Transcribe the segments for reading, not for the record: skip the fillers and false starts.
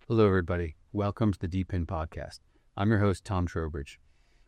Hello, everybody. Welcome to the DePINed Podcast. I'm your host, Tom Trowbridge.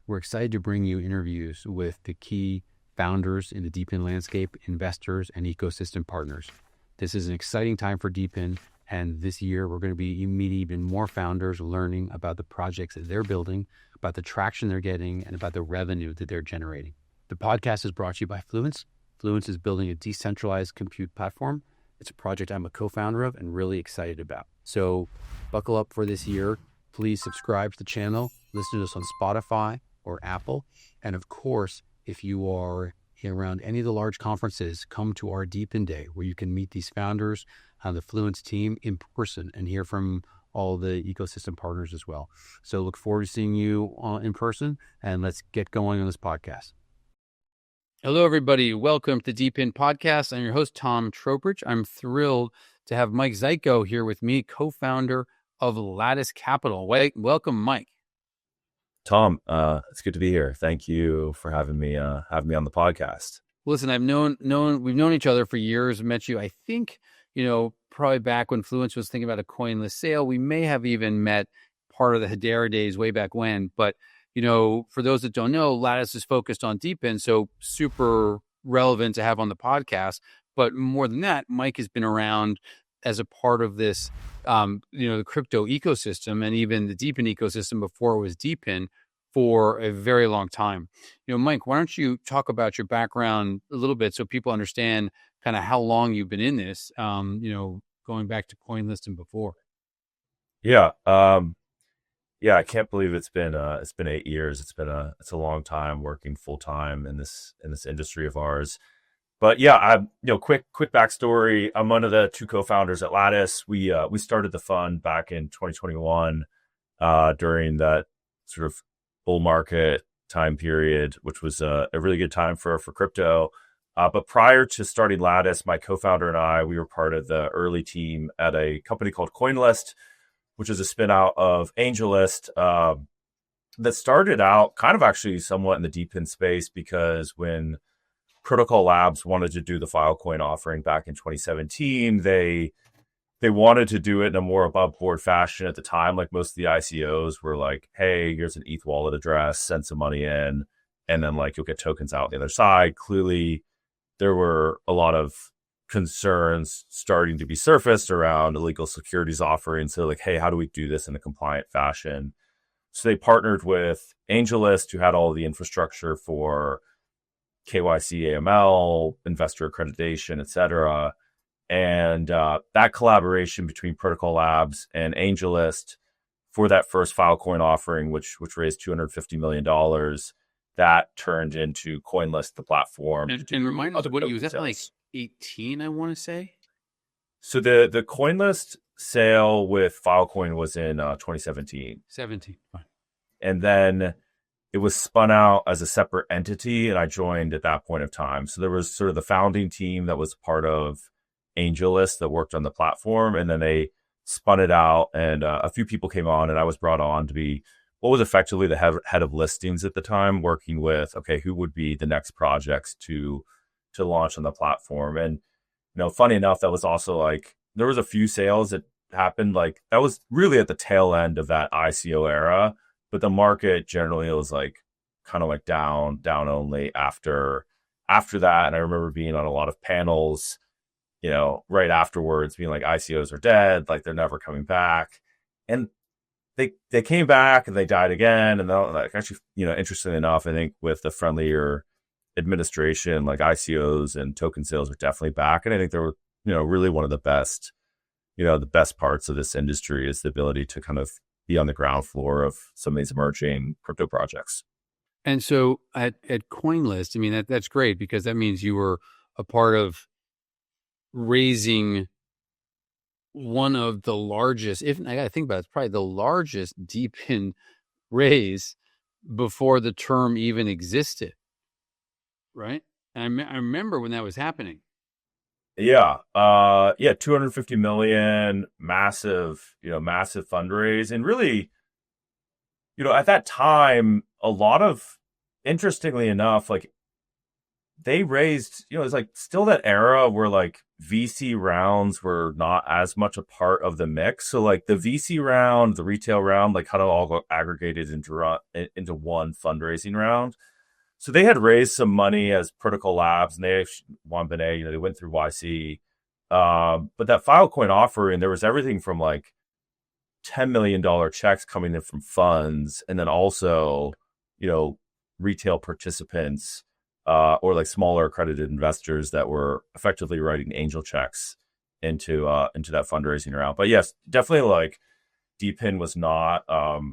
We're excited to bring you interviews with the key founders in the DePIN landscape, investors, and ecosystem partners. This is an exciting time for DePIN, and this year we're going to be meeting even more founders, learning about the projects that they're building, about the traction they're getting, and about the revenue that they're generating. The podcast is brought to you by Fluence. Fluence is building a decentralized compute platform. It's a project I'm a co-founder of and really excited about. So buckle up for this year. Please subscribe to the channel, listen to us on Spotify or Apple. And of course, if you are around any of the large conferences, come to our DePIN Day, where you can meet these founders on the Fluence team in person and hear from all the ecosystem partners as well. So look forward to seeing you in person, and let's get going on this podcast. Hello, everybody. Welcome to DePINed Podcast. I'm your host, Tom Trowbridge. I'm thrilled to have Mike Zajko here with me, co-founder of Lattice Capital. Welcome, Mike. Tom, it's good to be here. Thank you for having me on the podcast. Listen, we've known each other for years. Met you, I think, probably back when Fluence was thinking about a coinless sale. We may have even met part of the Hedera days way back when, but for those that don't know, Lattice is focused on DePIN, so super relevant to have on the podcast. But more than that, Mike has been around as a part of this, the crypto ecosystem and even the DePIN ecosystem before it was DePIN for a very long time. Mike, why don't you talk about your background a little bit so people understand kind of how long you've been in this, going back to CoinList and before. Yeah. Yeah, I can't believe it's been 8 years. It's a long time working full time in this industry of ours. But yeah, quick backstory. I'm one of the two co-founders at Lattice. We started the fund back in 2021 during that sort of bull market time period, which was a really good time for crypto. But prior to starting Lattice, my co-founder and I, we were part of the early team at a company called CoinList, which is a spin out of AngelList that started out kind of actually somewhat in the DePIN space, because when Protocol Labs wanted to do the Filecoin offering back in 2017, they wanted to do it in a more above board fashion at the time. Like most of the ICOs were like, hey, here's an ETH wallet address, send some money in, and then you'll get tokens out the other side. Clearly, there were a lot of concerns starting to be surfaced around illegal securities offerings. So hey, how do we do this in a compliant fashion? So they partnered with AngelList, who had all the infrastructure for KYC, AML, investor accreditation, et cetera. And that collaboration between Protocol Labs and AngelList for that first Filecoin offering, which raised $250 million, that turned into CoinList, the platform. And remind us what was that, like 18, I want to say? So the CoinList sale with Filecoin was in 2017. 17. Fine. And then it was spun out as a separate entity, and I joined at that point of time. So there was sort of the founding team that was part of AngelList that worked on the platform, and then they spun it out, and a few people came on, and I was brought on to be what was effectively the head of listings at the time, working with, okay, who would be the next projects to launch on the platform. And, funny enough, that was also there was a few sales that happened, that was really at the tail end of that ICO era, but the market generally was kind of down only after that. And I remember being on a lot of panels, right afterwards being ICOs are dead, they're never coming back. And they came back and they died again. And actually, interestingly enough, I think with the friendlier administration, ICOs and token sales are definitely back. And I think they were, really one of the best parts of this industry is the ability to kind of be on the ground floor of some of these emerging crypto projects. And so at CoinList, that's great, because that means you were a part of raising one of the largest, if I got to think about it, it's probably the largest DePIN raise before the term even existed, right? And I remember when that was happening. Yeah. 250 million, massive fundraise. And really, at that time, a lot of, interestingly enough, they raised, it's still that era where VC rounds were not as much a part of the mix. So like the VC round, the retail round, like kind of all got aggregated into one fundraising round. So they had raised some money as Protocol Labs, and they won A, they went through YC. But that Filecoin offering, there was everything from like $10 million checks coming in from funds, and then also, retail participants, or like smaller accredited investors that were effectively writing angel checks into that fundraising round. But yes, definitely like DePIN was not not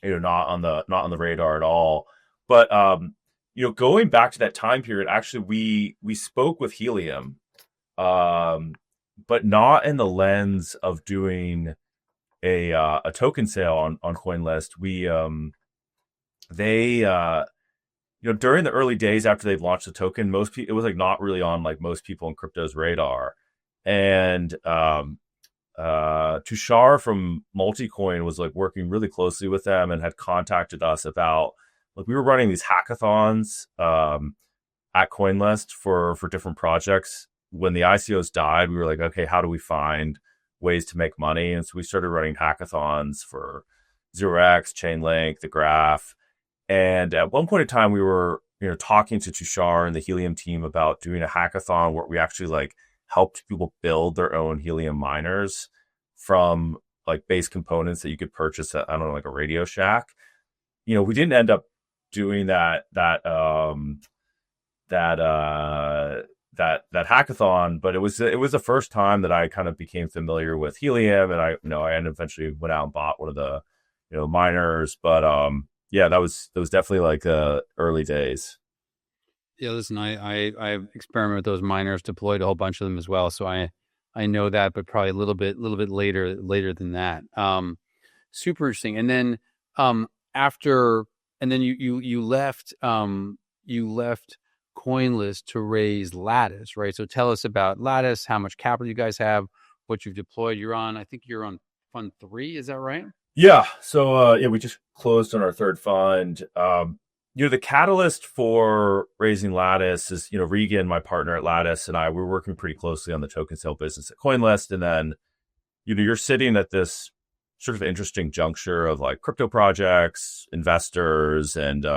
on the radar at all. But going back to that time period, actually we spoke with Helium, but not in the lens of doing a token sale on CoinList. During the early days after they launched the token, most people, it was like not really on like most people in crypto's radar. And Tushar from Multicoin was like working really closely with them and had contacted us about, like, we were running these hackathons at CoinList for different projects. When the ICOs died, we were like, okay, how do we find ways to make money? And so we started running hackathons for 0x, Chainlink, the Graph. And at one point in time, we were, talking to Tushar and the Helium team about doing a hackathon where we actually like helped people build their own Helium miners from like base components that you could purchase at, I don't know, like a Radio Shack. We didn't end up doing that hackathon, but it was the first time that I kind of became familiar with Helium, and I eventually went out and bought one of the miners. But yeah, that was definitely like early days. Yeah, listen, I experimented with those miners, deployed a whole bunch of them as well, so I know that, but probably a little bit later than that. Super interesting. And then you left CoinList to raise Lattice, right? So tell us about Lattice, how much capital you guys have, what you've deployed. I think you're on fund 3, is that right? Yeah. So we just closed on our third fund. The catalyst for raising Lattice is, Regan, my partner at Lattice, and I were working pretty closely on the token sale business at CoinList. And then, you're sitting at this sort of interesting juncture of like crypto projects, investors, and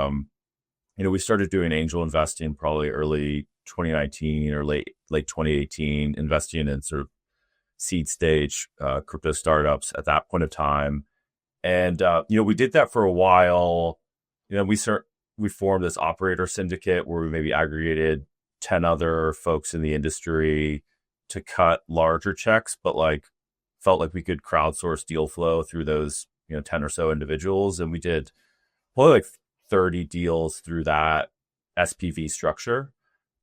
we started doing angel investing probably early 2019 or late 2018, investing in sort of seed stage crypto startups at that point of time. And we did that for a while. We formed this operator syndicate where we maybe aggregated 10 other folks in the industry to cut larger checks, but like felt like we could crowdsource deal flow through those 10 or so individuals, and we did probably like 30 deals through that SPV structure.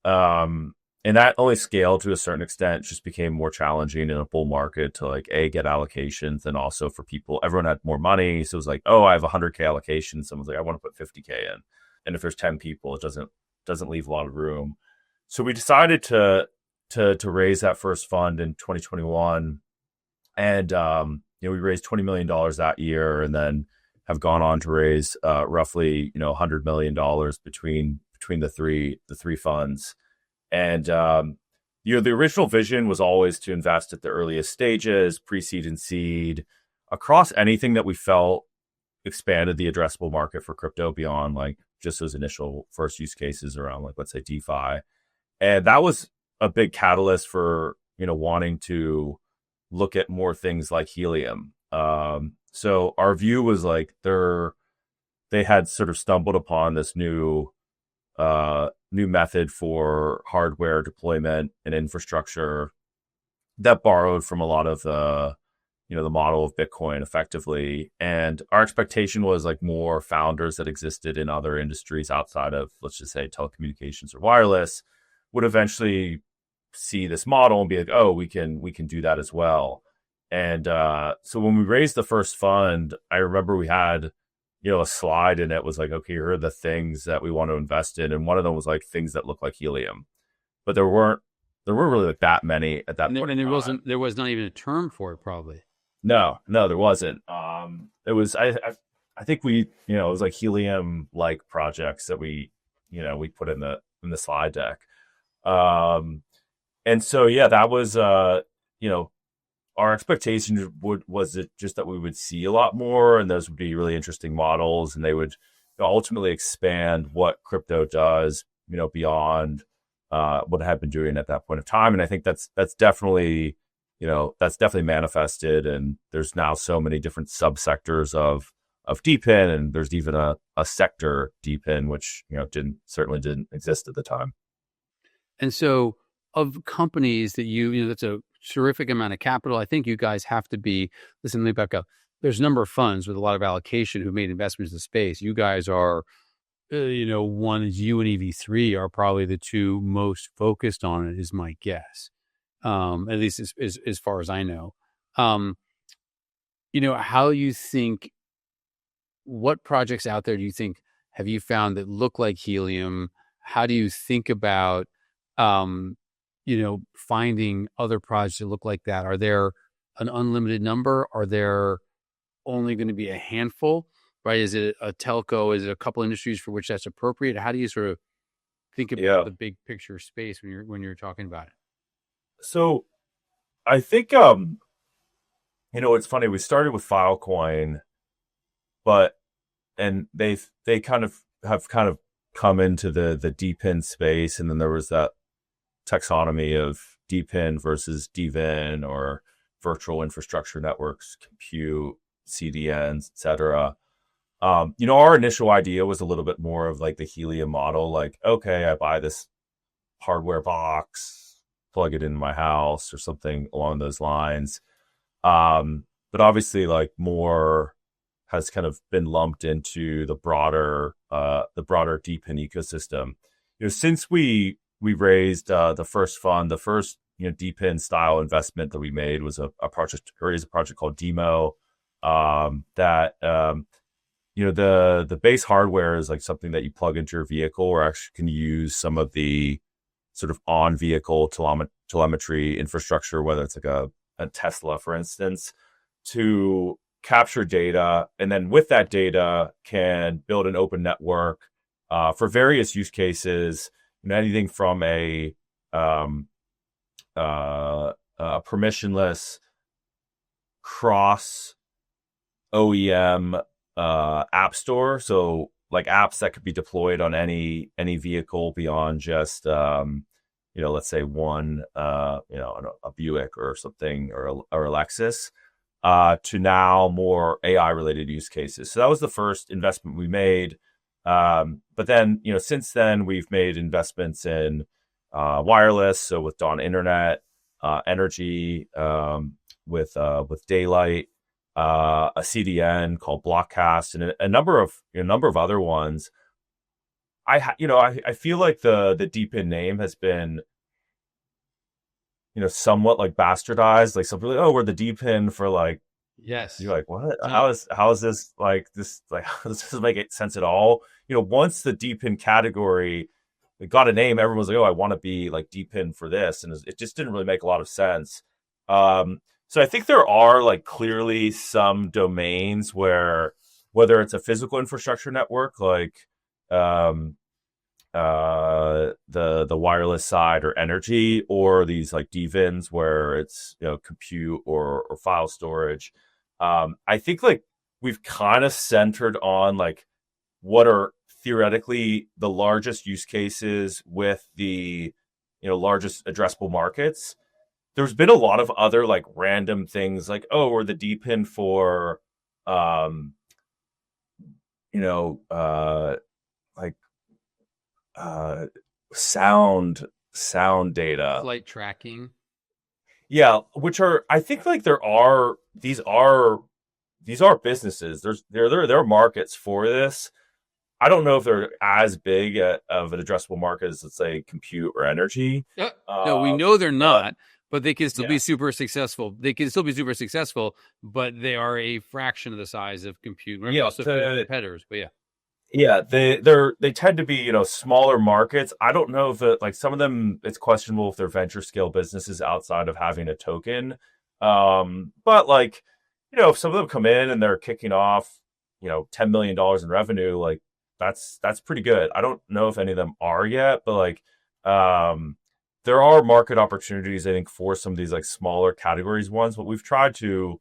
And that only scaled to a certain extent, just became more challenging in a bull market to like get allocations, and also for people, everyone had more money. So it was like, oh, I have 100K allocation. Someone's like, I want to put 50K in. And if there's 10 people, it doesn't leave a lot of room. So we decided to raise that first fund in 2021. And, we raised $20 million that year, and then have gone on to raise roughly, $100 million between the three funds. And, the original vision was always to invest at the earliest stages, pre-seed and seed, across anything that we felt expanded the addressable market for crypto beyond like just those initial first use cases around like, let's say, DeFi. And that was a big catalyst for, wanting to look at more things like Helium. So our view was like they had sort of stumbled upon this new method for hardware deployment and infrastructure that borrowed from a lot of the model of Bitcoin effectively. And our expectation was like more founders that existed in other industries outside of, let's just say, telecommunications or wireless would eventually see this model and be like, oh, we can do that as well. And so when we raised the first fund, I remember we had a slide, and it was like, okay, here are the things that we want to invest in. And one of them was like things that look like Helium, but there weren't really like that many at that point. And there was not even a term for it, probably. No, there wasn't. It was, I think we, it was like Helium like projects that we put in the slide deck. And so, yeah, that was, you know, our expectation was it just that we would see a lot more, and those would be really interesting models, and they would ultimately expand what crypto does, beyond what it had been doing at that point of time. And I think that's definitely, that's definitely manifested. And there's now so many different subsectors of DePIN, and there's even a sector DePIN, which certainly didn't exist at the time. And so, of companies that that's a terrific amount of capital. I think you guys have to be, listen, let me back up. There's a number of funds with a lot of allocation who made investments in the space. You guys are, one is you and EV3 are probably the two most focused on it, is my guess. At least as far as I know. How you think, what projects out there do you think have you found that look like Helium? How do you think about, finding other projects that look like that? Are there an unlimited number? Are there only going to be a handful, right? Is it a telco? Is it a couple industries for which that's appropriate? How do you sort of think about the big picture space when you're talking about it? So I think, it's funny. We started with Filecoin, and they kind of have come into the DePIN space. And then there was that taxonomy of DePIN versus DVIN, or virtual infrastructure networks, compute, CDNs, etc. Our initial idea was a little bit more of like the Helium model, like, okay, I buy this hardware box, plug it in my house or something along those lines. But obviously, like, more has kind of been lumped into the broader DePIN ecosystem. Since we raised the first fund, the first DePIN style investment that we made was a project called Demo. That the base hardware is like something that you plug into your vehicle, or actually can use some of the sort of on vehicle telemetry infrastructure, whether it's like a Tesla, for instance, to capture data, and then with that data can build an open network for various use cases. Anything from a permissionless cross OEM app store, so like apps that could be deployed on any vehicle beyond just let's say one a Buick or something, or a Lexus, to now more AI related use cases. So that was the first investment we made. But then, since then we've made investments in wireless. So with Dawn Internet, energy, with Daylight, a CDN called Blockcast, and a number of other ones. I feel like the DePIN name has been, somewhat like bastardized. Like, some people, like, oh, we're the DePIN for like. Yes. You're like, what? How is this like this? Like, how does this make sense at all? Once the DePIN category got a name, everyone was like, oh, I want to be like DePIN for this, and it just didn't really make a lot of sense. So I think there are like clearly some domains where, whether it's a physical infrastructure network, like the wireless side or energy, or these like DVINs where it's compute or file storage. I think like we've kind of centered on like what are theoretically the largest use cases with the largest addressable markets. There's been a lot of other like random things, like, oh, we're the DePIN for sound data, flight tracking. Yeah, which are, I think like these are businesses. There are markets for this. I don't know if they're as big of an addressable market as, let's say, compute or energy. No, we know they're not, but they can still be super successful. They can still be super successful, but they are a fraction of the size of compute. We're also competitors, but yeah, they tend to be smaller markets. I don't know if like some of them, it's questionable if they're venture scale businesses outside of having a token. But like if some of them come in and they're kicking off $10 million in revenue, like that's pretty good. I don't know if any of them are yet, but like there are market opportunities, I think, for some of these like smaller categories ones, but we've tried to,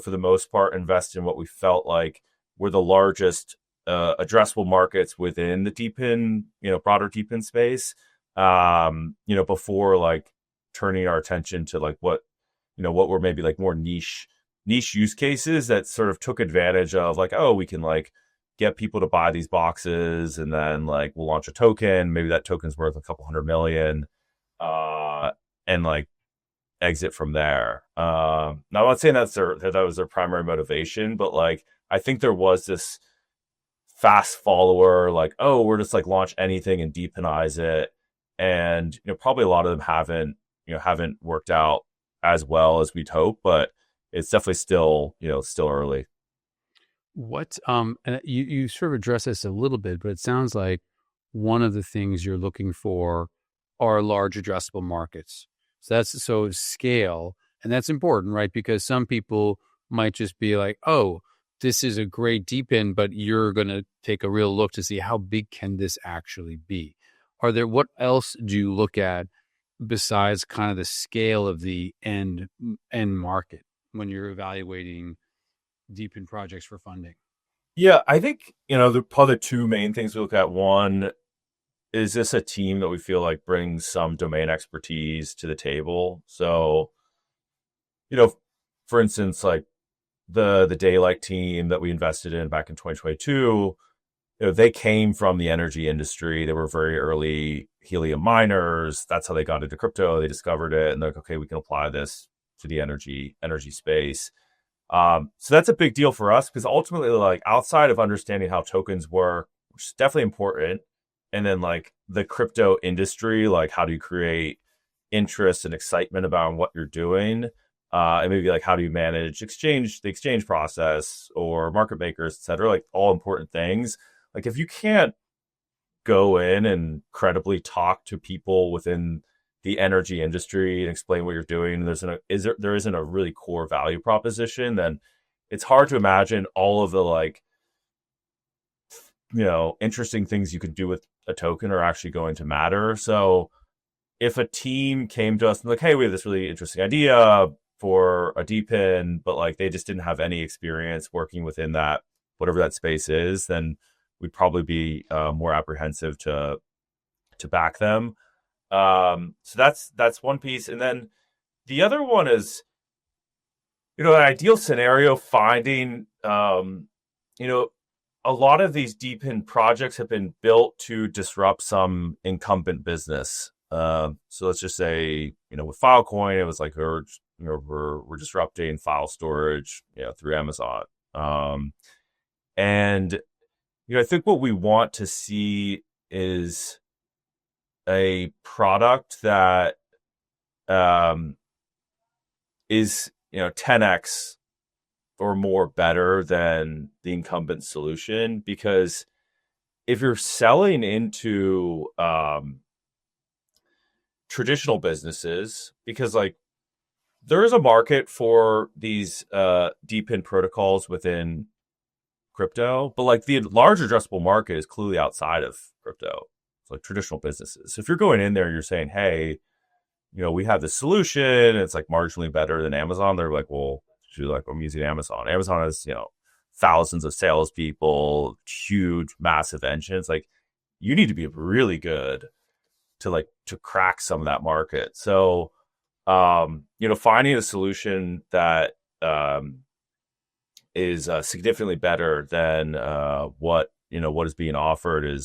for the most part, invest in what we felt like were the largest addressable markets within the DePIN, broader DePIN space, before like turning our attention to like what were maybe like more niche use cases that sort of took advantage of like, oh, we can like get people to buy these boxes and then like we'll launch a token. Maybe that token's worth a couple $100 million, and like exit from there. Now I'm not saying that was their primary motivation, but like I think there was this fast follower, like, oh, we're just like launch anything and DePINize it. And probably a lot of them haven't worked out as well as we'd hope, but it's definitely still early. What and you sort of address this a little bit, but it sounds like one of the things you're looking for are large addressable markets. So scale, and that's important, right? Because some people might just be like, oh, this is a great DePIN, but you're going to take a real look to see how big can this actually be. What else do you look at besides kind of the scale of the end market when you're evaluating DePIN projects for funding? Yeah, I think, probably the two main things we look at. One, is this a team that we feel like brings some domain expertise to the table? So, for instance, like the Daylight team that we invested in back in 2022, they came from the energy industry. They were very early helium miners. That's how they got into crypto. They discovered it and they're like, okay, we can apply this to the energy space. So that's a big deal for us because ultimately, like outside of understanding how tokens work, which is definitely important, and then like the crypto industry, like how do you create interest and excitement about what you're doing? And maybe like how do you manage the exchange process or market makers, et cetera, like all important things. Like if you can't go in and credibly talk to people within the energy industry and explain what you're doing, there isn't a really core value proposition, then it's hard to imagine all of the like, interesting things you could do with a token are actually going to matter. So if a team came to us and like, hey, we have this really interesting idea for a DePIN, but like they just didn't have any experience working within that, whatever that space is, then we'd probably be more apprehensive to back them. So that's one piece. And then the other one is, an ideal scenario finding, a lot of these DePIN projects have been built to disrupt some incumbent business. So let's just say, with Filecoin, it was like we're disrupting file storage, through Amazon. And I think what we want to see is a product that is 10x or more better than the incumbent solution, because if you're selling into traditional businesses, because like there is a market for these DePIN protocols within crypto, but like the large addressable market is clearly outside of crypto. It's like traditional businesses. So if you're going in there, you're saying, hey, we have this solution, it's like marginally better than Amazon. They're like, well, I'm using Amazon. Amazon has, thousands of salespeople, huge, massive engines. Like you need to be really good to crack some of that market. So, finding a solution that is significantly better than what is being offered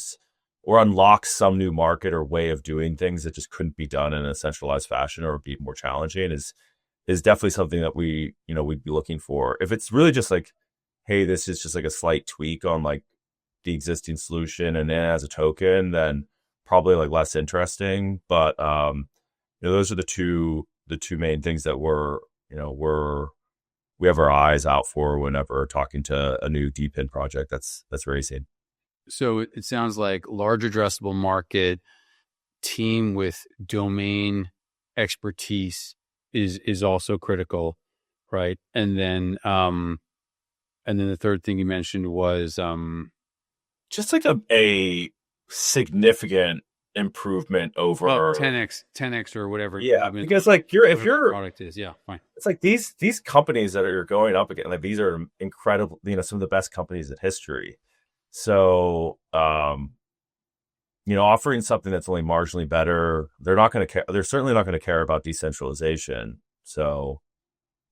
or unlocks some new market or way of doing things that just couldn't be done in a centralized fashion or be more challenging is definitely something that we'd be looking for. If it's really just like, hey, this is just like a slight tweak on like the existing solution and then as a token, then probably like less interesting. But those are the two main things that we have our eyes out for whenever talking to a new DePIN project that's racing. So it sounds like large addressable market, team with domain expertise is also critical, right? And then the third thing you mentioned was just like a significant improvement over 10x or whatever. Yeah, because like if your product is, yeah, fine. It's like these companies that are going up again, like these are incredible, some of the best companies in history. So, offering something that's only marginally better, they're not going to care. They're certainly not going to care about decentralization. So,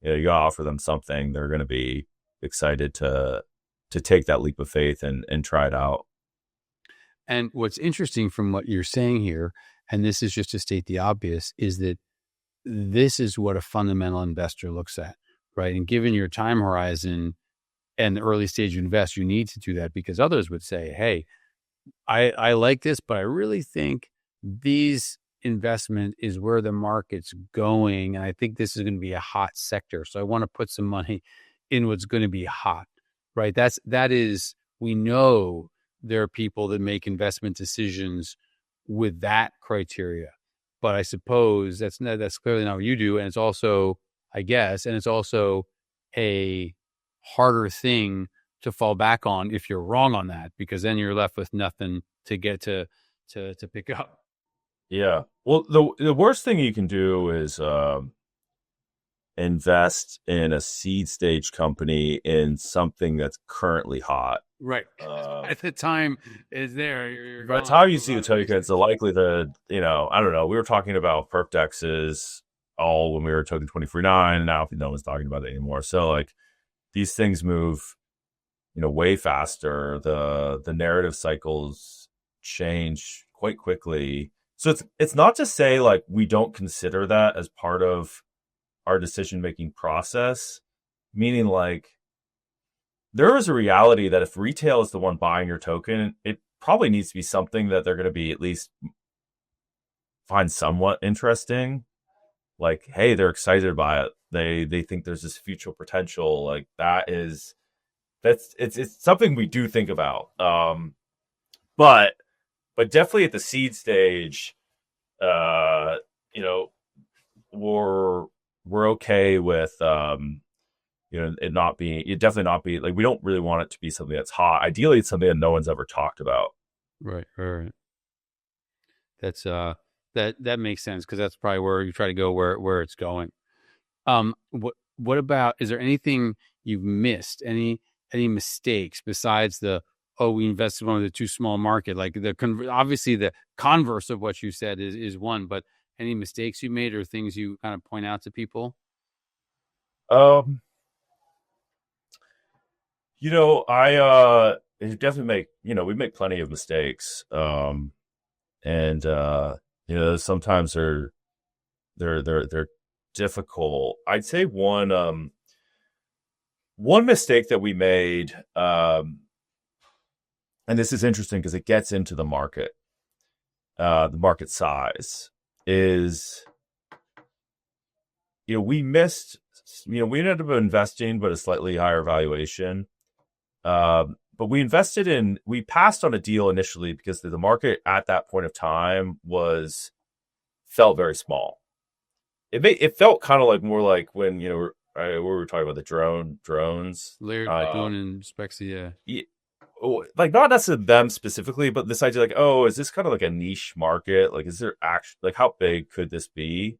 you got to offer them something. They're going to be excited to take that leap of faith and try it out. And what's interesting from what you're saying here, and this is just to state the obvious, is that this is what a fundamental investor looks at, right? And given your time horizon and the early stage you invest, you need to do that, because others would say, hey, I like this, but I really think these investment is where the market's going. And I think this is going to be a hot sector. So I want to put some money in what's going to be hot, right? We know there are people that make investment decisions with that criteria, but I suppose that's clearly not what you do. And it's also, I guess, and it's also a harder thing to fall back on if you're wrong on that, because then you're left with nothing to get to pick up. Yeah. Well, the worst thing you can do is invest in a seed stage company in something that's currently hot. Right. At the time is there. By the time you see the tokens, the likelihood, I don't know. We were talking about perp dexes all when we were token 2049. Now no one's talking about it anymore. So like these things move, way faster. The narrative cycles change quite quickly. So it's not to say like we don't consider that as part of our decision-making process, meaning like there is a reality that if retail is the one buying your token, it probably needs to be something that they're going to be at least find somewhat interesting. Like, hey, they're excited by it. They think there's this future potential. Like it's something we do think about. But definitely at the seed stage, we're okay with it definitely not be like, we don't really want it to be something that's hot. Ideally it's something that no one's ever talked about. Right. That's that makes sense, because that's probably where you try to go, where it's going. What about, is there anything you've missed, any mistakes besides we invested in one of the too small market, like obviously the converse of what you said is one, but any mistakes you made or things you kind of point out to people? I definitely we make plenty of mistakes. Sometimes they're difficult. I'd say one mistake that we made, and this is interesting because it gets into the market size, is, we missed, we ended up investing, but a slightly higher valuation. But we passed on a deal initially because the market at that point of time felt very small. It felt kind of like more like when, we were talking about the drones. Layered drone and Spexy, yeah. Like not necessarily them specifically, but this idea like, is this kind of like a niche market? Like, is there actually, like, how big could this be?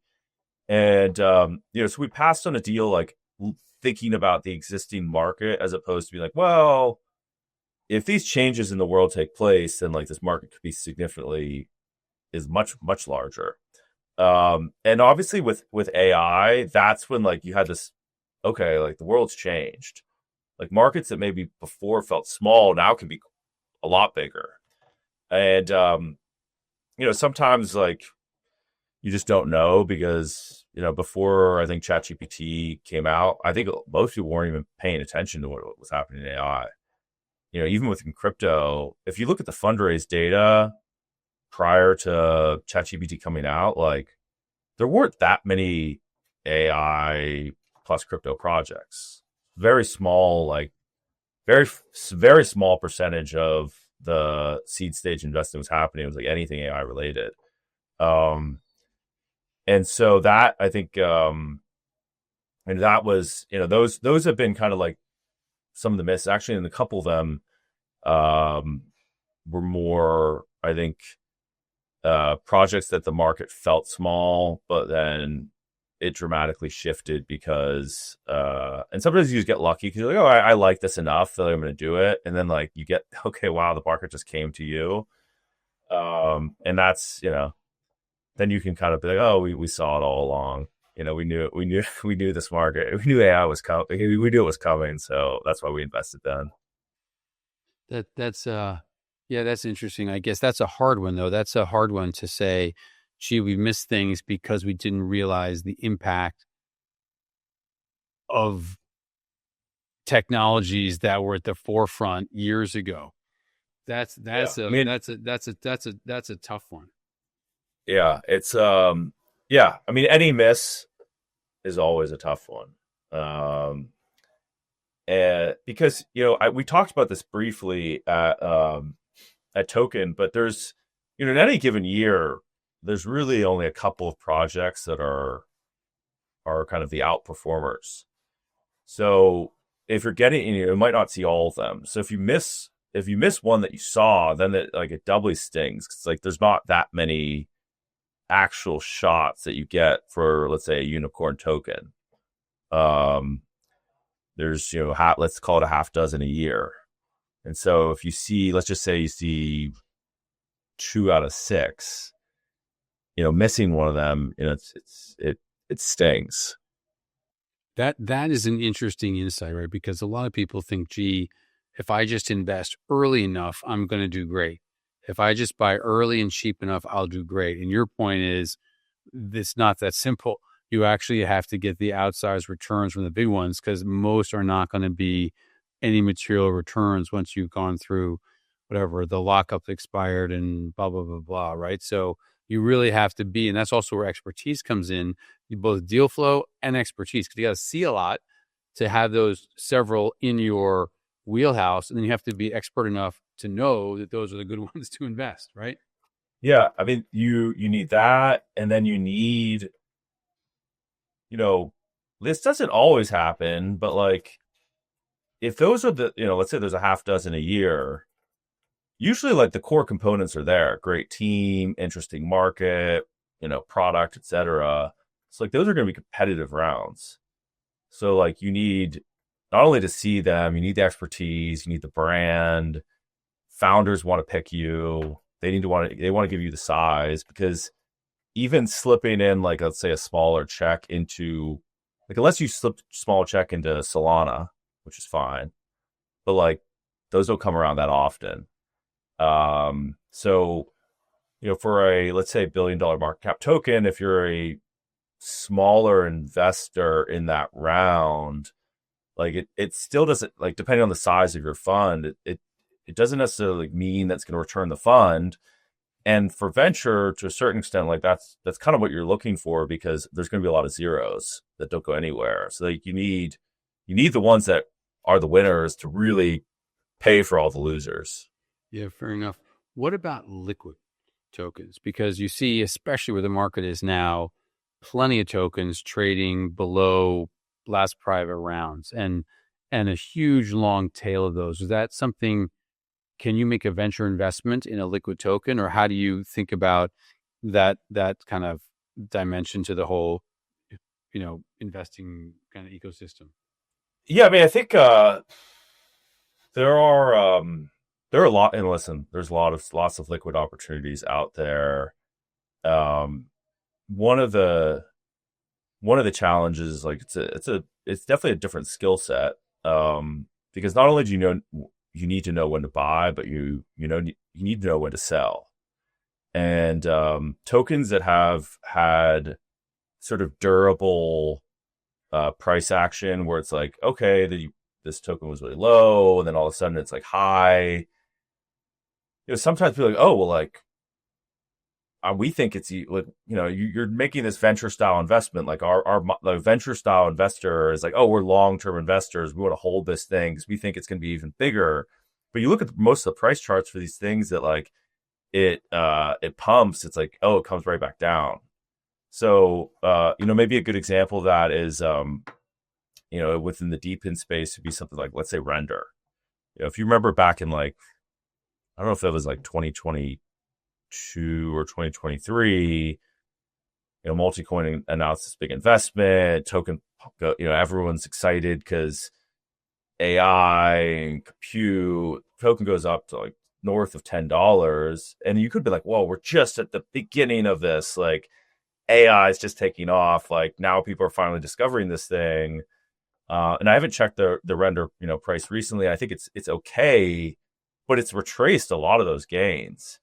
And, so we passed on a deal, like thinking about the existing market as opposed to be like, well, if these changes in the world take place, then like this market could be is much, much larger. And obviously with AI, that's when like you had this, okay, like the world's changed. Like markets that maybe before felt small now can be a lot bigger. And, sometimes like you just don't know because, before I think ChatGPT came out, I think most people weren't even paying attention to what was happening in AI. Even within crypto, if you look at the fundraise data prior to ChatGPT coming out, like there weren't that many AI plus crypto projects. Very small, like very, very small percentage of the seed stage investing was happening. It was like anything AI related. And so that, I think, and that was, those have been kind of like some of the misses actually, and a couple of them, were more, I think, projects that the market felt small, but then it dramatically shifted because, and sometimes you just get lucky because you're like, oh, I like this enough that I'm going to do it. And then like you get, okay, wow, the market just came to you. And that's, then you can kind of be like, oh, we saw it all along. We knew this market. We knew AI was coming. We knew it was coming. So that's why we invested then. That's interesting. I guess that's a hard one though. That's a hard one to say, gee, we missed things because we didn't realize the impact of technologies that were at the forefront years ago. That's a tough one. Yeah, it's any miss is always a tough one. And because we talked about this briefly at Token, but there's in any given year there's really only a couple of projects that are kind of the outperformers. So if you're getting, you might not see all of them. So if you miss one that you saw, then it doubly stings. It's like there's not that many actual shots that you get for, let's say, a unicorn token. There's let's call it a half dozen a year, and so if you see, let's just say you see 2 out of 6, missing one of them, it stings. That is an interesting insight, right? Because a lot of people think, gee, if I just invest early enough, I'm going to do great. If I just buy early and cheap enough, I'll do great. And your point is, it's not that simple. You actually have to get the outsized returns from the big ones because most are not going to be any material returns once you've gone through whatever, the lockup expired and blah, blah, blah, blah, right? So you really have to be, and that's also where expertise comes in, both deal flow and expertise, because you got to see a lot to have those several in your wheelhouse. And then you have to be expert enough to know that those are the good ones to invest, right? Yeah. I mean, you need that. And then you need, this doesn't always happen, but like, if those are the, let's say there's a half dozen a year, usually like the core components are there. Great team, interesting market, product, etc. So like those are going to be competitive rounds. So like you need not only to see them, you need the expertise, you need the brand. Founders want to pick you. They want to give you the size, because even slipping in like, let's say, a smaller check into, like, unless you slip small check into Solana, which is fine, but like those don't come around that often. So, for a, let's say, $1 billion market cap token, if you're a smaller investor in that round, like it still doesn't, like, depending on the size of your fund, it doesn't necessarily mean that's going to return the fund. And for venture, to a certain extent, like that's kind of what you're looking for, because there's going to be a lot of zeros that don't go anywhere. So like you need the ones that are the winners to really pay for all the losers. Yeah, fair enough. What about liquid tokens? Because you see, especially where the market is now, plenty of tokens trading below last private rounds and a huge long tail of those. Is that something? Can you make a venture investment in a liquid token, or how do you think about that kind of dimension to the whole, investing kind of ecosystem? Yeah, I mean, I think there are a lot, and listen, there's lots of liquid opportunities out there. One of the challenges, like it's definitely a different skill set, because not only do you need to know when to buy, but you need to know when to sell. And tokens that have had sort of durable price action, where it's like, okay, this token was really low, and then all of a sudden it's like high. Sometimes people are like, oh, well, like we think it's like, you're making this venture style investment. Like our venture style investor is like, oh, we're long-term investors. We want to hold this thing because we think it's going to be even bigger. But you look at most of the price charts for these things that like it pumps. It's like, oh, it comes right back down. So, maybe a good example of that is, within the DePIN space would be something like, let's say, Render. If you remember back in like, I don't know if that was like 2022 2022 or 2023, Multicoin announced this big investment, token, everyone's excited because AI and compute, token goes up to like north of $10. And you could be like, whoa, we're just at the beginning of this. Like AI is just taking off. Like now people are finally discovering this thing. And I haven't checked the render, price recently. I think it's okay, but it's retraced a lot of those gains.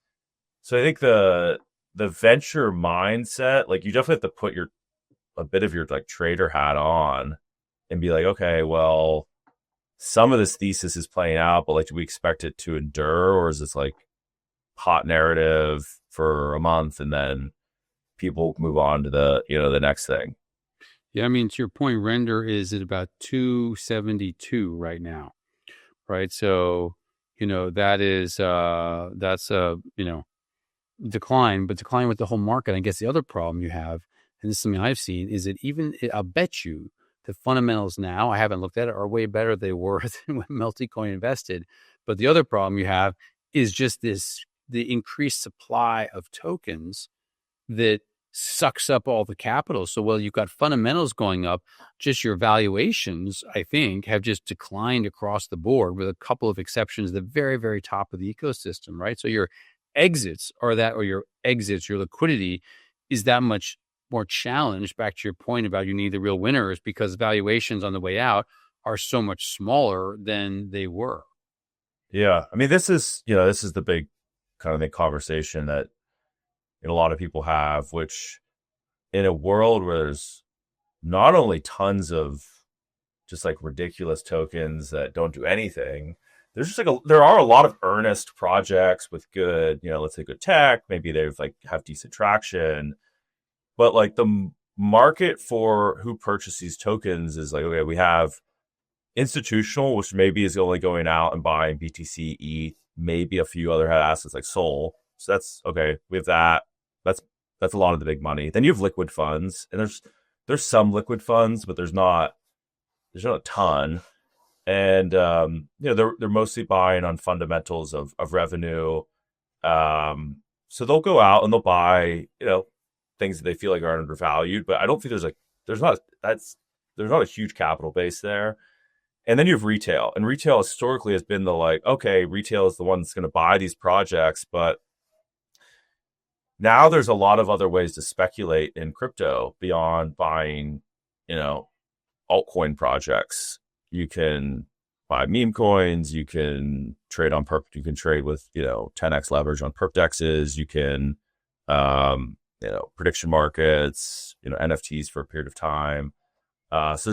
So I think the venture mindset, like you definitely have to put a bit of your like trader hat on and be like, okay, well, some of this thesis is playing out, but like, do we expect it to endure, or is this like hot narrative for a month and then people move on to the next thing? Yeah, I mean, to your point, render is at about 272 right now, right? So, that's a decline, but decline with the whole market. I guess the other problem you have, and this is something I've seen, is that I'll bet you the fundamentals now, I haven't looked at it, are way better than they were than when Multicoin invested. But the other problem you have is just the increased supply of tokens that sucks up all the capital. So while you've got fundamentals going up, just your valuations, I think, have just declined across the board with a couple of exceptions at the very, very top of the ecosystem, right? So your your liquidity is that much more challenged, back to your point about you need the real winners, because valuations on the way out are so much smaller than they were. Yeah. I mean, this is the big kind of the conversation that a lot of people have, which in a world where there's not only tons of just like ridiculous tokens that don't do anything, there's just there are a lot of earnest projects with good, let's say good tech. Maybe they've have decent traction, but like the market for who purchase these tokens is like, okay, we have institutional, which maybe is only going out and buying BTC, ETH, maybe a few other assets like Sol. So that's okay. We have that. That's a lot of the big money. Then you have liquid funds, and there's some liquid funds, but there's not a ton. And they're mostly buying on fundamentals of revenue. So they'll go out and they'll buy things that they feel like are undervalued. But I don't think there's not a huge capital base there. And then you have retail, and retail historically has been retail is the one that's going to buy these projects, but now there's a lot of other ways to speculate in crypto beyond buying, altcoin projects. You can buy meme coins. You can trade on perp. You can trade with 10x leverage on perp dexes. You can prediction markets. NFTs for a period of time. So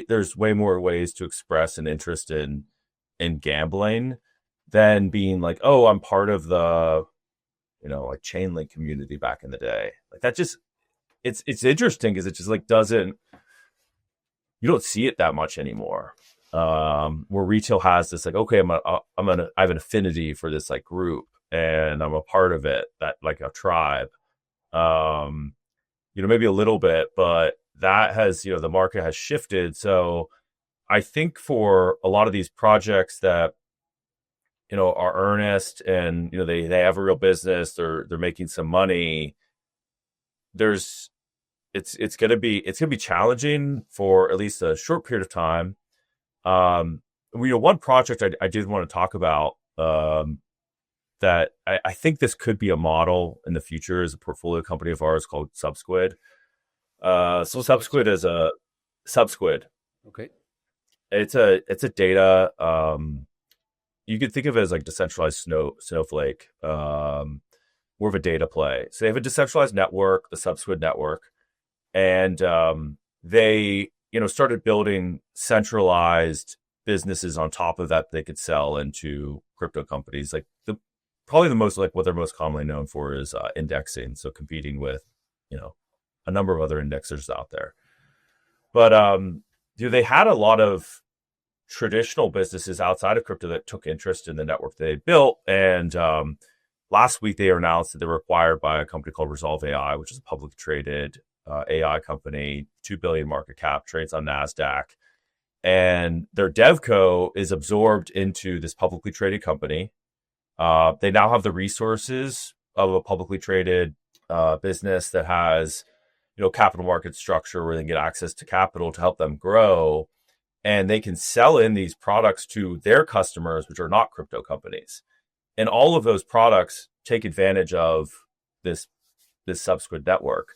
there's way more ways to express an interest in gambling than being like, oh, I'm part of the Chainlink community back in the day. Like that just it's interesting because it just you don't see it that much anymore. Where retail has this okay, I have an affinity for this group and I'm a part of it, that like a tribe. Maybe a little bit, but that has the market has shifted. So I think for a lot of these projects that are earnest and they have a real business, they're making some money, it's gonna be challenging for at least a short period of time. One project I did want to talk about that I think this could be a model in the future is a portfolio company of ours called Subsquid. Subsquid is a Subsquid. Okay. It's a data. You could think of it as decentralized Snowflake, more of a data play. So they have a decentralized network, the Subsquid network, and they started building centralized businesses on top of that they could sell into crypto companies. Probably the most what they're most commonly known for is indexing, so competing with a number of other indexers out there. But they had a lot of traditional businesses outside of crypto that took interest in the network they built. And last week they announced that they were acquired by a company called Resolve AI, which is a publicly traded AI company, $2 billion market cap, trades on NASDAQ. And their DevCo is absorbed into this publicly traded company. They now have the resources of a publicly traded business that has, capital market structure where they can get access to capital to help them grow, and they can sell in these products to their customers, which are not crypto companies. And all of those products take advantage of this subsequent network.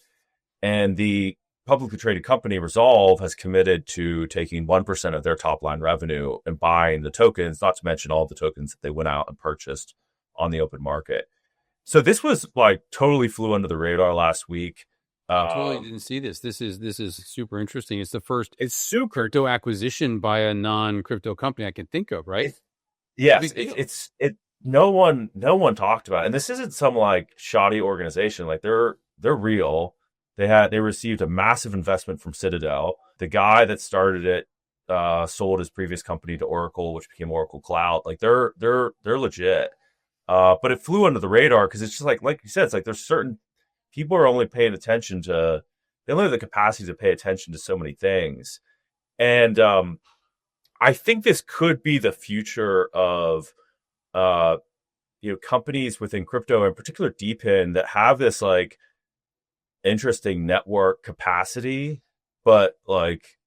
And the publicly traded company Resolve has committed to taking 1% of their top line revenue and buying the tokens, not to mention all the tokens that they went out and purchased on the open market. So this was like totally flew under the radar last week. I totally didn't see this. This is super interesting. It's the first crypto acquisition by a non-crypto company I can think of, right? Yes, no one talked about it. And this isn't some like shoddy organization. Like they're real. They received a massive investment from Citadel. The guy that started it sold his previous company to Oracle, which became Oracle Cloud. Like they're legit. But it flew under the radar because it's just like you said, it's like there's certain people are only paying attention to, they only have the capacity to pay attention to so many things. And I think this could be the future of companies within crypto, in particular DePIN, that have this like interesting network capacity, but like,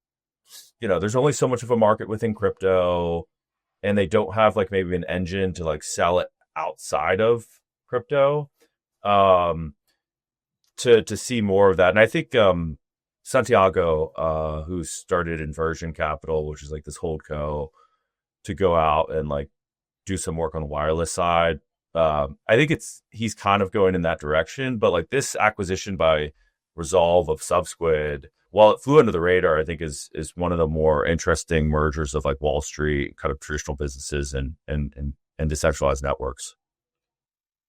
there's only so much of a market within crypto, and they don't have like maybe an engine to like sell it outside of crypto. To see more of that. And I think Santiago, who started Inversion Capital, which is like this holdco, to go out and like do some work on the wireless side. I think he's kind of going in that direction, but like this acquisition by Resolve of Subsquid, while it flew under the radar, I think is one of the more interesting mergers of like Wall Street kind of traditional businesses and decentralized networks.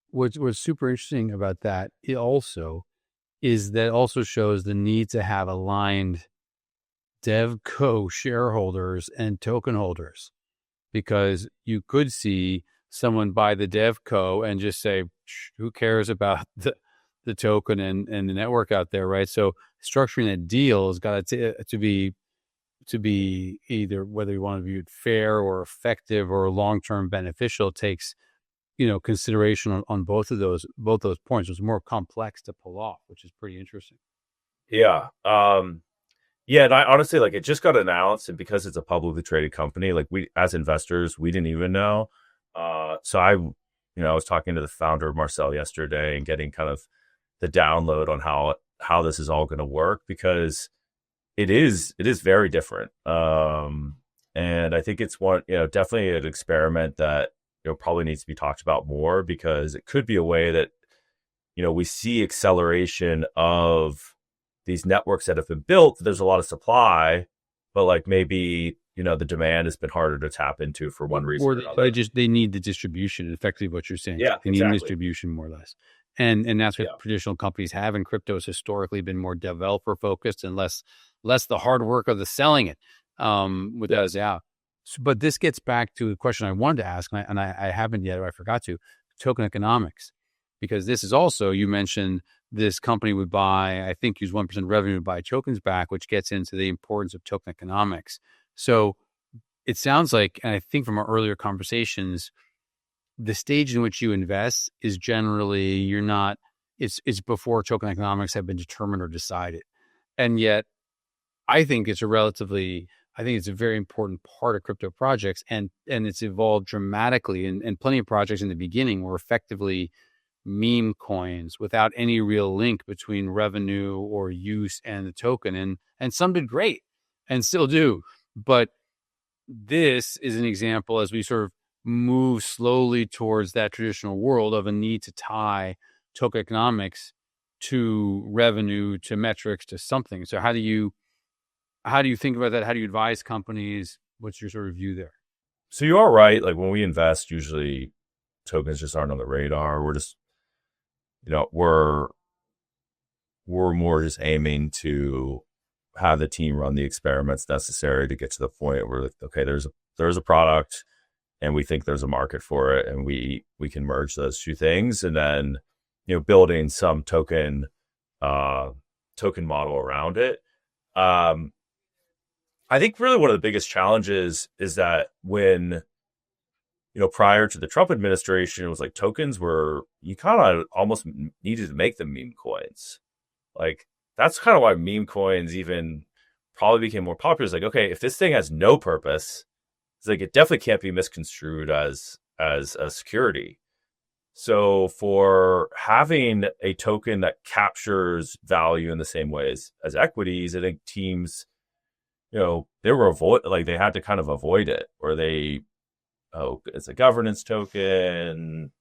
What's super interesting about that also shows the need to have aligned DevCo shareholders and token holders, because you could see someone buy the DevCo and just say, who cares about the token and the network out there, right? So structuring that deal has got to be either, whether you want to view it fair or effective or long-term beneficial, takes consideration on both those points. It's more complex to pull off, which is pretty interesting. Yeah. Yeah. And I honestly, like, it just got announced, and because it's a publicly traded company, like we, as investors, we didn't even know. So I was talking to the founder, Marcel, yesterday, and getting kind of the download on how this is all going to work, because it is very different. And I think it's definitely an experiment that, probably needs to be talked about more, because it could be a way that, we see acceleration of these networks that have been built. There's a lot of supply, but like maybe, the demand has been harder to tap into for one reason or another. They need the distribution, effectively what you're saying. Yeah, they need distribution, more or less. And that's what traditional companies have. And crypto has historically been more developer focused and less the hard work of the selling it with those out. But this gets back to the question I wanted to ask, and I haven't yet, or I forgot to, token economics. Because this is also, you mentioned this company would buy, I think, use 1% revenue to buy tokens back, which gets into the importance of token economics. So it sounds like, and I think from our earlier conversations, the stage in which you invest is generally, it's before token economics have been determined or decided. And yet, I think it's a very important part of crypto projects, and it's evolved dramatically. And plenty of projects in the beginning were effectively meme coins without any real link between revenue or use and the token. And some did great and still do. But this is an example, as we sort of move slowly towards that traditional world, of a need to tie token economics to revenue, to metrics, to something. So how do you think about that? How do you advise companies? What's your sort of view there? So you are right. Like when we invest, usually tokens just aren't on the radar. We're just, we're more just aiming to have the team run the experiments necessary to get to the point where, like, okay, there's a product and we think there's a market for it, and we can merge those two things, and then, building some token model around it. I think really one of the biggest challenges is that when prior to the Trump administration, it was like tokens you kind of almost needed to make them meme coins. Like, that's kind of why meme coins even probably became more popular. It's like, okay, if this thing has no purpose, it's like, it definitely can't be misconstrued as a security. So for having a token that captures value in the same ways as equities, I think teams, they were they had to kind of avoid it, or it's a governance token,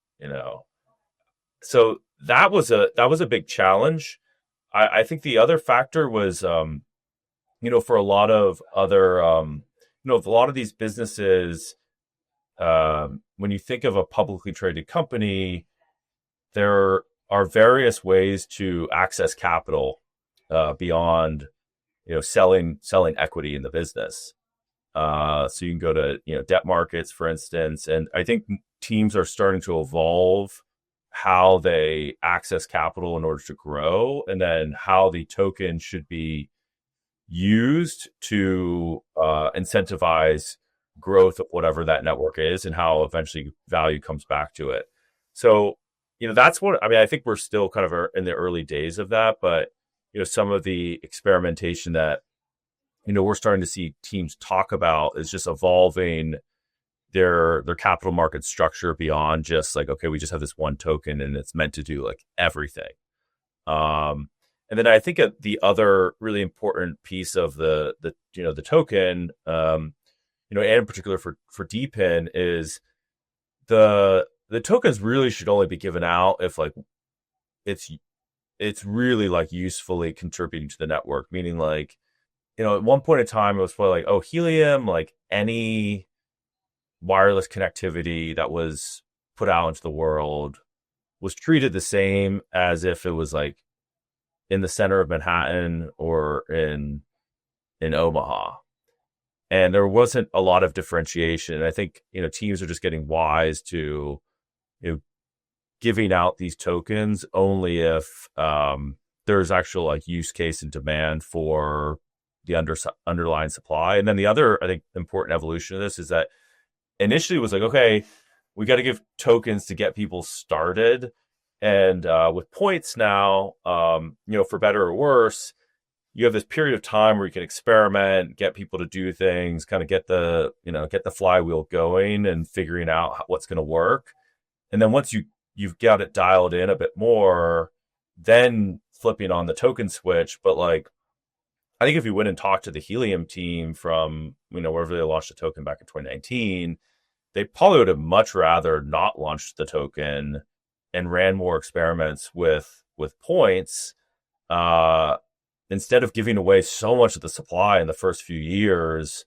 So that was a big challenge. I think the other factor was, for a lot of other, a lot of these businesses, when you think of a publicly traded company, there are various ways to access capital beyond, selling equity in the business. So you can go to, debt markets, for instance. And I think teams are starting to evolve how they access capital in order to grow, and then how the token should be used to incentivize growth of whatever that network is, and how eventually value comes back to it. So, that's what, I think we're still kind of in the early days of that, but, some of the experimentation that, we're starting to see teams talk about is just evolving their capital market structure beyond just like, okay, we just have this one token and it's meant to do like everything. And then I think the other really important piece of the token, and in particular for DePIN, is the tokens really should only be given out if like it's really like usefully contributing to the network. Meaning like, at one point in time, it was probably like, oh, Helium, like any wireless connectivity that was put out into the world was treated the same as if it was like in the center of Manhattan or in Omaha. And there wasn't a lot of differentiation. And I think, teams are just getting wise to, giving out these tokens only if there's actual like use case and demand for the underlying supply. And then the other, I think, important evolution of this is that initially it was like, okay, we got to give tokens to get people started. And with points now, for better or worse, you have this period of time where you can experiment, get people to do things, kind of get the flywheel going and figuring out what's going to work. And then once you've got it dialed in a bit more, then flipping on the token switch. But like, I think if you went and talked to the Helium team from, wherever they launched the token back in 2019, they probably would have much rather not launched the token and ran more experiments with points, instead of giving away so much of the supply in the first few years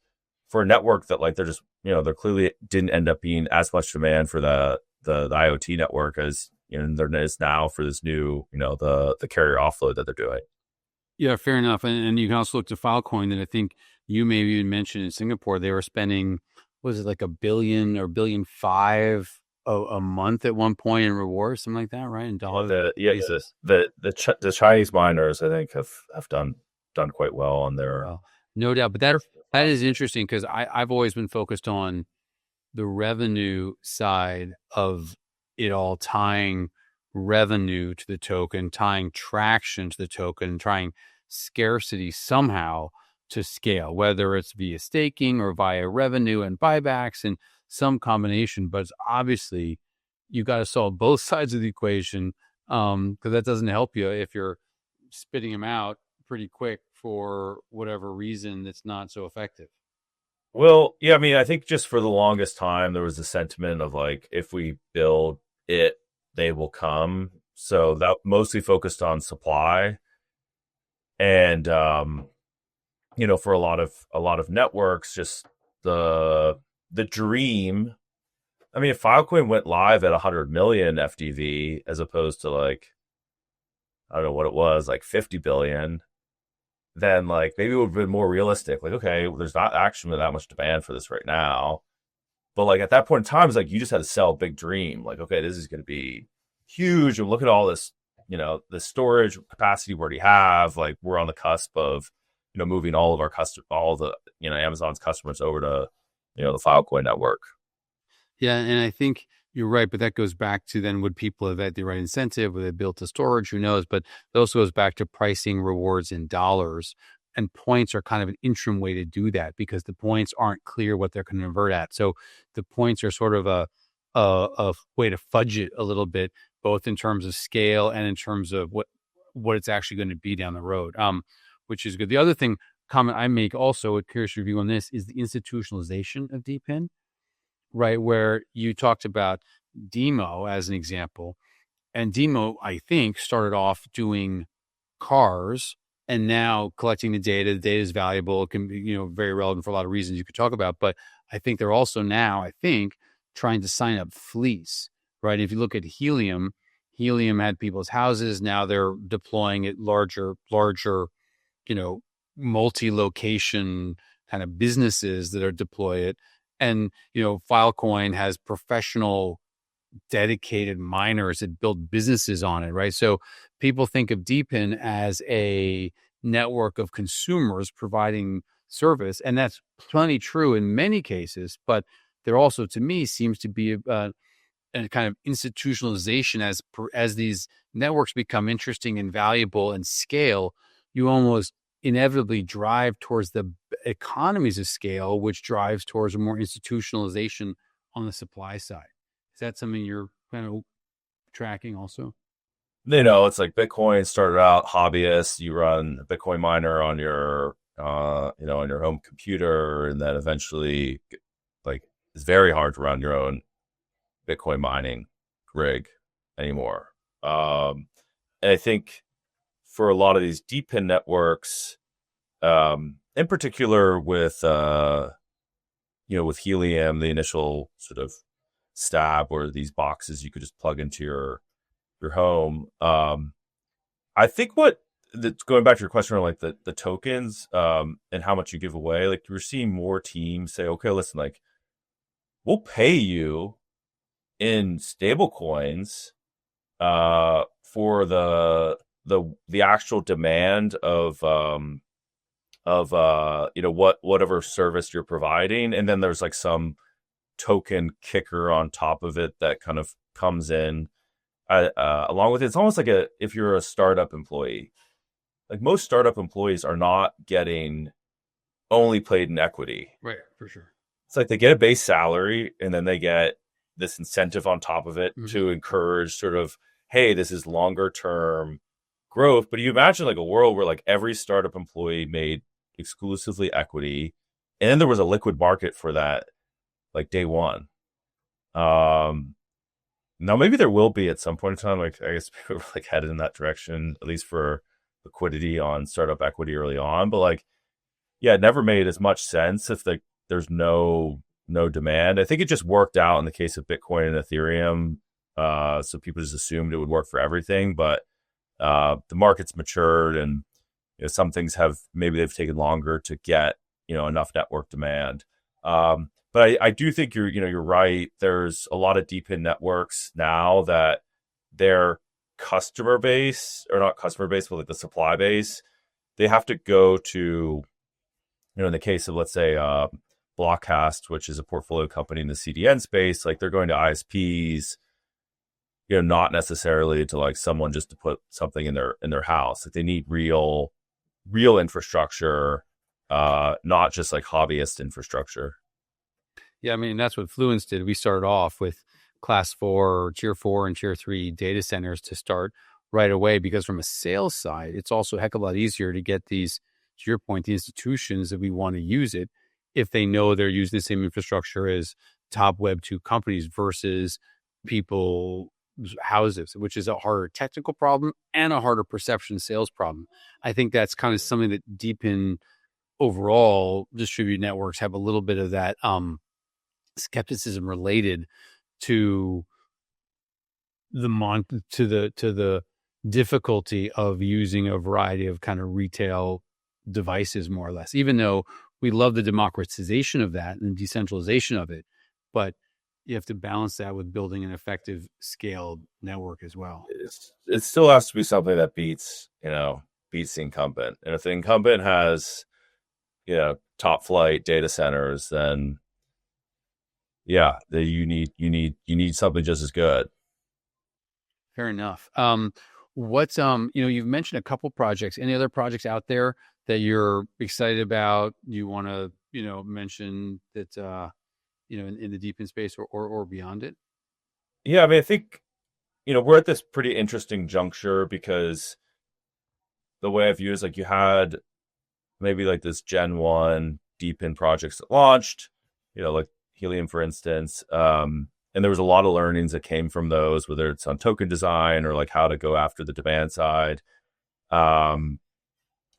for a network that like they're just, there clearly didn't end up being as much demand for the IoT network as there is now for this new, the carrier offload that they're doing. Yeah, fair enough. And you can also look to Filecoin that I think you maybe even mentioned in Singapore, they were spending, was it like $1 billion or $1.5 billion a month at one point in rewards, something like that, right? In dollars. The Chinese miners, I think, have done quite well on their. No doubt, but that is interesting because I've always been focused on the revenue side of it all, tying revenue to the token, tying traction to the token, trying scarcity somehow to scale, whether it's via staking or via revenue and buybacks and some combination. But obviously you got to solve both sides of the equation, because that doesn't help you if you're spitting them out pretty quick for whatever reason that's not so effective. Well, yeah, I think just for the longest time, there was a sentiment of like, if we build it, they will come. So that mostly focused on supply. And, for a lot of networks, just the dream. If Filecoin went live at 100 million FDV, as opposed to like, I don't know what it was, like 50 billion, then like maybe it would have been more realistic. Like, okay, there's not actually that much demand for this right now. But like at that point in time, it's like you just had to sell a big dream. Like, okay, this is going to be huge. And look at all this, the storage capacity we already have. Like we're on the cusp of, moving all of our Amazon's customers over to, the Filecoin network. Yeah, and I think you're right, but that goes back to then would people have had the right incentive? Would they built the storage? Who knows? But it also goes back to pricing rewards in dollars. And points are kind of an interim way to do that because the points aren't clear what they're going to convert at. So the points are sort of a way to fudge it a little bit, both in terms of scale and in terms of what it's actually going to be down the road, which is good. The other comment I make also, a curious review on this, is the institutionalization of DePIN, right? Where you talked about Demo as an example. And Demo, I think, started off doing cars and now collecting the data. The data is valuable. It can be, very relevant for a lot of reasons you could talk about. But I think they're also now, trying to sign up fleets, right? If you look at Helium had people's houses. Now they're deploying it larger, multi-location kind of businesses that are deploy it. And, Filecoin has professional dedicated miners that build businesses on it, right? So people think of DePIN as a network of consumers providing service, and that's plenty true in many cases, but there also, to me, seems to be a kind of institutionalization as these networks become interesting and valuable and scale. You almost inevitably drive towards the economies of scale, which drives towards a more institutionalization on the supply side. Is that something you're kind of tracking also? It's like Bitcoin started out hobbyist. You run a Bitcoin miner on your, on your home computer, and then eventually, like, it's very hard to run your own Bitcoin mining rig anymore. And I think for a lot of these DePIN networks, in particular with Helium, the initial sort of stab where these boxes you could just plug into your home. I think going back to your question on like the tokens and how much you give away, like we're seeing more teams say, okay, listen, like we'll pay you in stable coins for the actual demand of whatever service you're providing, and then there's like some token kicker on top of it that kind of comes in along with it. It's almost like if you're a startup employee, like most startup employees are not getting only paid in equity. Right, for sure. It's like they get a base salary and then they get this incentive on top of it to encourage sort of, hey, this is longer term growth. But you imagine like a world where like every startup employee made exclusively equity, and then there was a liquid market for that, like day one. Now maybe there will be at some point in time. Like I guess people are like headed in that direction, at least for liquidity on startup equity early on. But like, yeah, it never made as much sense if there's no demand. I think it just worked out in the case of Bitcoin and Ethereum. So people just assumed it would work for everything, but the market's matured, and some things they've taken longer to get enough network demand. But I do think you're right. There's a lot of DePIN networks now that their customer base, or not customer base, but like the supply base, they have to go to, in the case of, let's say, Blockcast, which is a portfolio company in the CDN space, like they're going to ISPs, not necessarily to like someone just to put something in their house. Like they need real infrastructure, not just like hobbyist infrastructure. Yeah, I mean, that's what Fluence did. We started off with class 4, tier 4, and tier 3 data centers to start right away, because from a sales side, it's also a heck of a lot easier to get these, to your point, the institutions that we want to use it, if they know they're using the same infrastructure as top Web 2 companies versus people's houses, which is a harder technical problem and a harder perception sales problem. I think that's kind of something that DePIN overall distributed networks have a little bit of that skepticism related to the difficulty of using a variety of kind of retail devices, more or less, even though we love the democratization of that and decentralization of it, but you have to balance that with building an effective scaled network as well. It still has to be something that beats the incumbent. And if the incumbent has, top flight data centers, then yeah, you need something just as good. Fair enough. What's you've mentioned a couple projects. Any other projects out there that you're excited about? You want to mention that in the DePIN space or beyond it? Yeah, I mean, I think we're at this pretty interesting juncture because the way I view it is like you had maybe like this Gen 1 DePIN projects that launched, like Helium, for instance. And there was a lot of learnings that came from those, whether it's on token design or like how to go after the demand side. And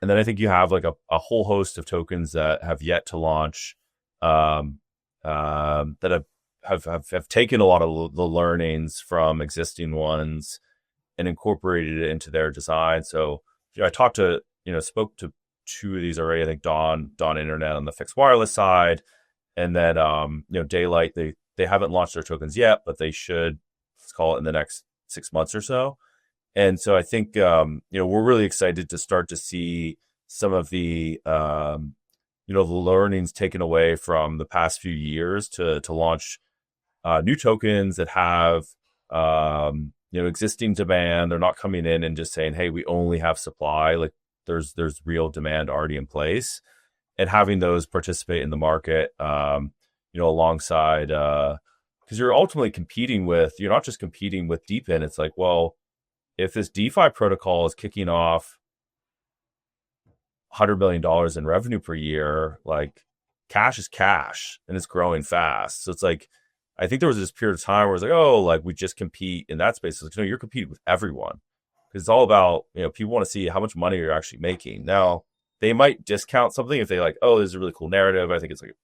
then I think you have like a whole host of tokens that have yet to launch, that have taken a lot of the learnings from existing ones and incorporated it into their design. So I spoke to two of these already. I think Dawn Internet on the fixed wireless side, and then Daylight. They haven't launched their tokens yet, but they should, let's call it, in the next 6 months or so. And so I think we're really excited to start to see some of the the learnings taken away from the past few years to launch new tokens that have existing demand. They're not coming in and just saying, hey, we only have supply. Like there's real demand already in place, and having those participate in the market alongside, because you're ultimately you're not just competing with DePIN. It's like, well, if this DeFi protocol is kicking off $100 million in revenue per year, like cash is cash and it's growing fast. So it's like, I think there was this period of time where it's like, oh, like we just compete in that space. It's like, no, you're competing with everyone, because it's all about, people want to see how much money you're actually making. Now, they might discount something if they like, oh, this is a really cool narrative. I think it's like a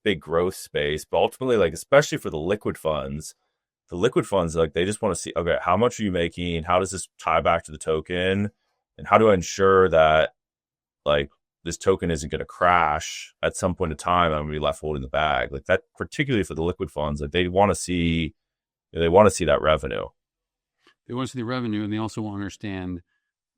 big growth space, but ultimately, like, especially for the liquid funds, like they just want to see, okay, how much are you making? How does this tie back to the token? And how do I ensure that like this token isn't going to crash at some point in time? I'm going to be left holding the bag. Like that, particularly for the liquid funds, like they want to see that revenue. They want to see the revenue, and they also want to understand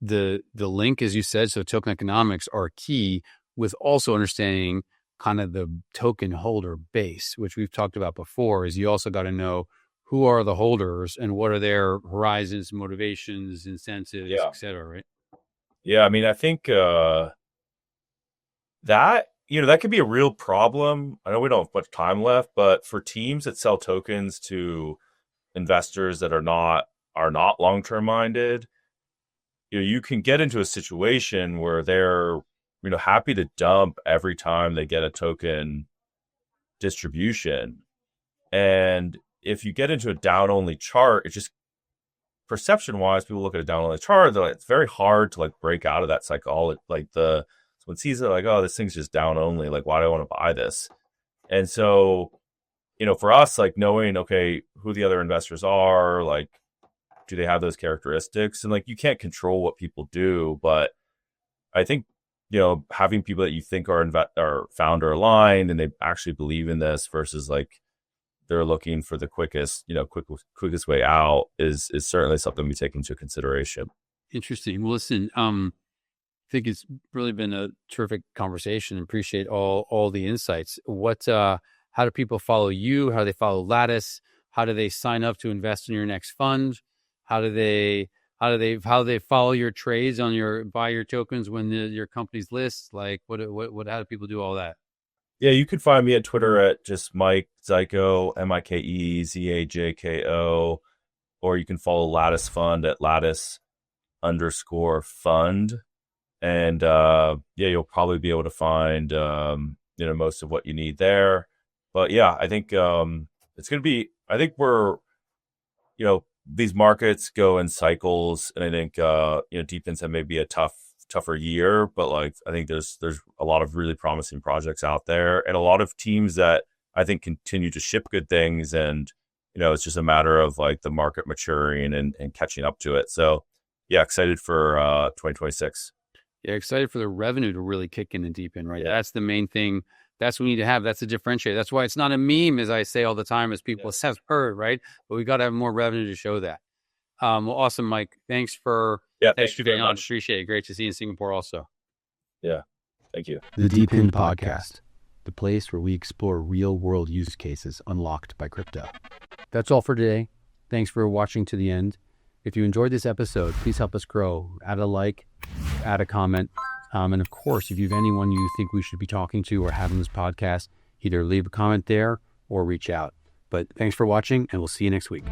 the link, as you said. So token economics are key, with also understanding kind of the token holder base, which we've talked about before. Is you also got to know who are the holders and what are their horizons, motivations, incentives, et cetera, right? Yeah, I mean, I think that that could be a real problem. I know we don't have much time left, but for teams that sell tokens to investors that are not long-term minded, you can get into a situation where they're happy to dump every time they get a token distribution. And if you get into a down-only chart, it just, perception-wise, people look at a down-only chart, like, it's very hard to like break out of that cycle. Like someone sees it like, oh, this thing's just down-only. Like, why do I want to buy this? And so, for us, like knowing, okay, who the other investors are, like, do they have those characteristics? And like, you can't control what people do, but I think, having people that you think are founder aligned and they actually believe in this versus like they're looking for the quickest way out is certainly something we take into consideration. Interesting. Well, listen, I think it's really been a terrific conversation. Appreciate all the insights. How do people follow you? How do they follow Lattice? How do they sign up to invest in your next fund? How do they follow your trades buy your tokens when your company's list? Like how do people do all that? Yeah, you could find me at Twitter at just Mike Zajko, MikeZajko, or you can follow Lattice Fund at Lattice_fund. And you'll probably be able to find most of what you need there. But yeah, I think it's going to be, I think we're, these markets go in cycles, and I think DePIN's have maybe a tougher year, but like I think there's a lot of really promising projects out there, and a lot of teams that I think continue to ship good things, and it's just a matter of like the market maturing and catching up to it. So yeah, excited for 2026. Yeah, excited for the revenue to really kick in DePIN, right? Yeah. That's the main thing. That's what we need to have. That's a differentiator. That's why it's not a meme, as I say all the time, as people have heard, right? But we got to have more revenue to show that. Well, awesome, Mike. Thanks for being on. Appreciate it. Great to see you in Singapore also. Yeah, thank you. The DePINed Podcast. the place where we explore real-world use cases unlocked by crypto. That's all for today. Thanks for watching to the end. If you enjoyed this episode, please help us grow. Add a like, add a comment. And of course, if you have anyone you think we should be talking to or have on this podcast, either leave a comment there or reach out. But thanks for watching, and we'll see you next week.